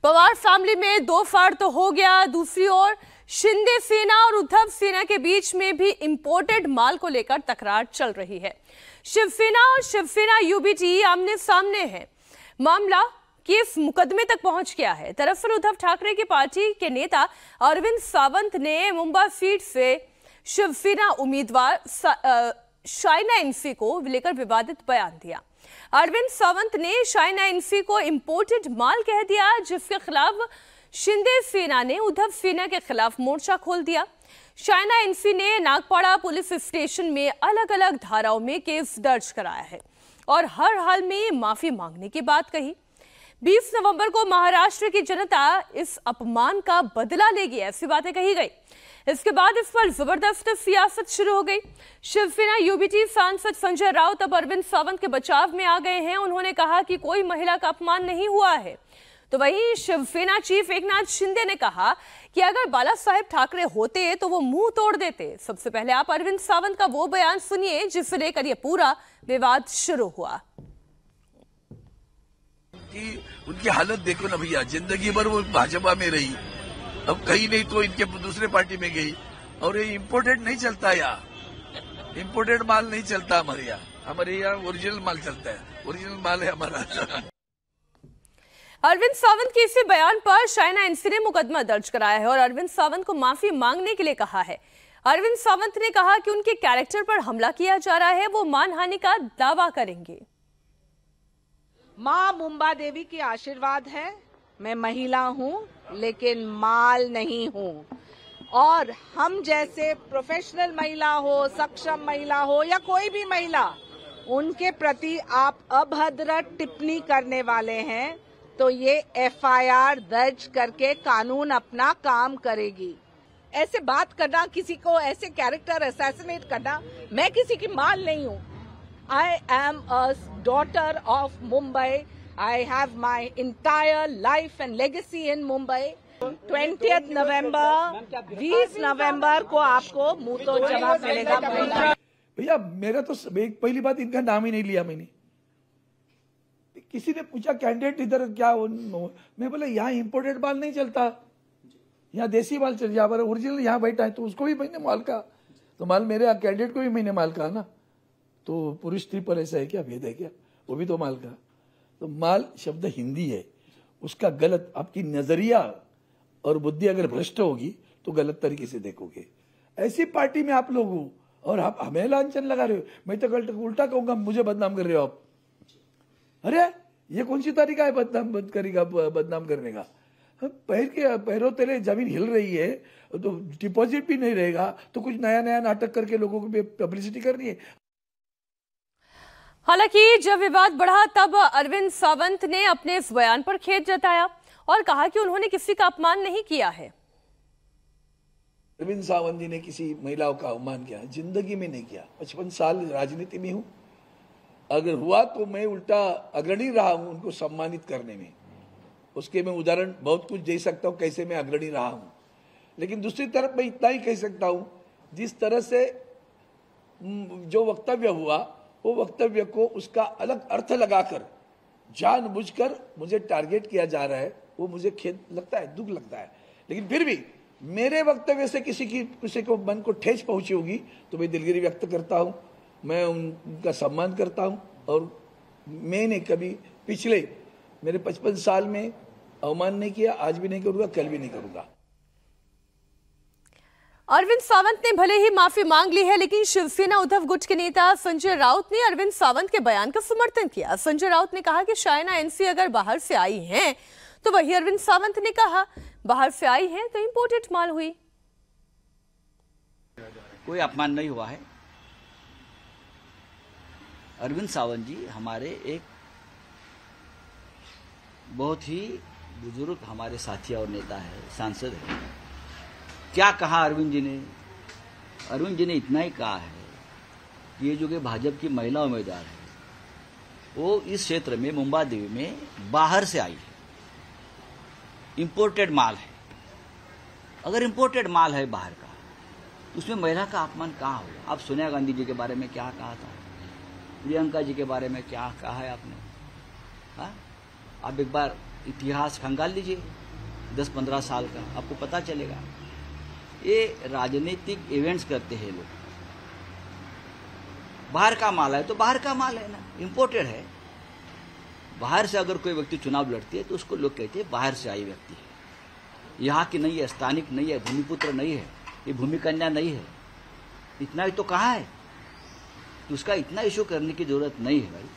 Pawar family में दो फाड़ तो हो गया, दूसरी ओर शिंदे सेना और उद्धव सेना के बीच में भी इंपोर्टेड माल को लेकर तकरार चल रही है। शिवसेना और शिवसेना यूबीटी आमने सामने है। मामला केस मुकदमे तक पहुंच गया है। दरअसल उद्धव ठाकरे की पार्टी के नेता अरविंद सावंत ने मुंबई सीट से शिवसेना उम्मीदवार शाइना इनसी को लेकर विवादित बयान दिया। अरविंद सावंत ने शाइना इनसी को इंपोर्टेड माल कह दिया, जिसके खिलाफ शिंदे सेना ने उद्धव सेना के खिलाफ मोर्चा खोल दिया। शाइना इनसी ने नागपाड़ा पुलिस स्टेशन में अलग अलग धाराओं में केस दर्ज कराया है और हर हाल में माफी मांगने की बात कही। 20 नवंबर को महाराष्ट्र की जनता इस अपमान का बदला लेगी, ऐसी बातें कही गई। इसके बाद इस पर जबरदस्त सियासत शुरू हो गई। शिवसेना यूबीटी सांसद संजय राउत अब अरविंद सावंत के बचाव में आ गए हैं। उन्होंने कहा कि कोई महिला का अपमान नहीं हुआ है। तो वहीं शिवसेना चीफ एकनाथ शिंदे ने कहा कि अगर बाला साहेब ठाकरे होते तो वो मुंह तोड़ देते। सबसे पहले आप अरविंद सावंत का वो बयान सुनिए जिसे लेकर ये पूरा विवाद शुरू हुआ। उनकी हालत देखो ना भैया, जिंदगी भर वो भाजपा में रही, अब कहीं नहीं तो इनके दूसरे पार्टी में गई। और ये इम्पोर्टेड नहीं चलता, यहाँ इम्पोर्टेड माल नहीं चलता हमारे यहाँ ओरिजिनल माल चलता है, ओरिजिनल माल है हमारा। अरविंद सावंत के इसी बयान पर शाइना इनसी ने मुकदमा दर्ज कराया है और अरविंद सावंत को माफी मांगने के लिए कहा है। अरविंद सावंत ने कहा कि उनके कैरेक्टर पर हमला किया जा रहा है, वो मानहानि का दावा करेंगे। मां मुंबा देवी की आशीर्वाद है। मैं महिला हूं लेकिन माल नहीं हूं, और हम जैसे प्रोफेशनल महिला हो, सक्षम महिला हो या कोई भी महिला, उनके प्रति आप अभद्र टिप्पणी करने वाले हैं तो ये एफआईआर दर्ज करके कानून अपना काम करेगी। ऐसे बात करना, किसी को ऐसे कैरेक्टर असैसिनेट करना, मैं किसी की माल नहीं हूँ। I am a daughter of Mumbai. I have my entire life and legacy in Mumbai. 20th नवंबर, 20 नवंबर को आपको मुंह तो जवाब मिलेगा। भैया मेरा तो पहली बात, इनका नाम ही नहीं लिया मैंने। किसी ने पूछा कैंडिडेट इधर क्या, मैं बोला यहाँ इंपोर्टेड माल नहीं चलता, यहाँ देसी माल चल, यहाँ पर ओरिजिनल यहाँ बैठा है तो उसको भी मैंने माल कहा, तो माल मेरे कैंडिडेट को भी मैंने माल कहा ना। तो पुरुष स्त्री पर ऐसा है क्या, भेद है क्या? वो भी तो माल का। तो माल शब्द हिंदी है, उसका गलत, आपकी नजरिया और बुद्धि अगर भ्रष्ट होगी तो गलत तरीके से देखोगे। ऐसी पार्टी में आप लोग हो और आप हमें लांछन लगा रहे हो। मैं तो उल्टा कहूंगा, मुझे बदनाम कर रहे हो आप। अरे ये कौन सी तरीका है बदनाम करने का? पैरों तेरे जमीन हिल रही है तो डिपॉजिट भी नहीं रहेगा तो कुछ नया नया नाटक करके लोगों को पब्लिसिटी करनी है। हालांकि जब विवाद बढ़ा तब अरविंद सावंत ने अपने इस बयान पर खेद जताया और कहा कि उन्होंने किसी का अपमान नहीं किया है। अरविंद सावंत जी ने किसी महिलाओं का अपमान किया? जिंदगी में नहीं किया। 55 साल राजनीति में हूं, अगर हुआ तो मैं उल्टा अग्रणी रहा हूं उनको सम्मानित करने में। उसके मैं उदाहरण बहुत कुछ दे सकता हूं कैसे मैं अग्रणी रहा हूं। लेकिन दूसरी तरफ मैं इतना ही कह सकता हूं, जिस तरह से जो वक्तव्य हुआ वो वक्तव्य को उसका अलग अर्थ लगाकर जानबूझकर मुझे टारगेट किया जा रहा है, वो मुझे खेद लगता है, दुख लगता है। लेकिन फिर भी मेरे वक्तव्य से किसी को मन को ठेस पहुंची होगी तो मैं दिलगिरी व्यक्त करता हूं, मैं उनका सम्मान करता हूं। और मैंने कभी पिछले मेरे 55 साल में अवमान नहीं किया, आज भी नहीं करूंगा, कल भी नहीं करूंगा। अरविंद सावंत ने भले ही माफी मांग ली है, लेकिन शिवसेना उद्धव गुट के नेता संजय राउत ने अरविंद सावंत के बयान का समर्थन किया। संजय राउत ने कहा कि शाइना इनसी अगर बाहर से आई हैं तो वही अरविंद सावंत ने कहा बाहर से आई हैं तो इंपोर्टेड माल हुई। कोई अपमान नहीं हुआ है। अरविंद सावंत जी हमारे एक बहुत ही बुजुर्ग हमारे साथी और नेता है, सांसद है। क्या कहा अरविंद जी ने? अरविंद जी ने इतना ही कहा है कि ये जो कि भाजपा की महिला उम्मीदवार है वो इस क्षेत्र में मुंबा देवी में बाहर से आई है, इंपोर्टेड माल है। अगर इंपोर्टेड माल है बाहर का तो उसमें महिला का अपमान कहाँ होगा? आप सोनिया गांधी जी के बारे में क्या कहा था, प्रियंका जी के बारे में क्या कहा है आपने? हाँ, आप एक बार इतिहास खंगाल लीजिए 10-15 साल का, आपको पता चलेगा। ये राजनीतिक इवेंट्स करते हैं लोग। बाहर का माल है तो बाहर का माल है ना, इंपोर्टेड है। बाहर से अगर कोई व्यक्ति चुनाव लड़ती है तो उसको लोग कहते हैं बाहर से आई व्यक्ति है, यहाँ की नहीं है, स्थानिक नहीं है, भूमिपुत्र नहीं है, ये भूमि कन्या नहीं है। इतना ही तो कहाँ है, तो उसका इतना इशू करने की जरूरत नहीं है भाई।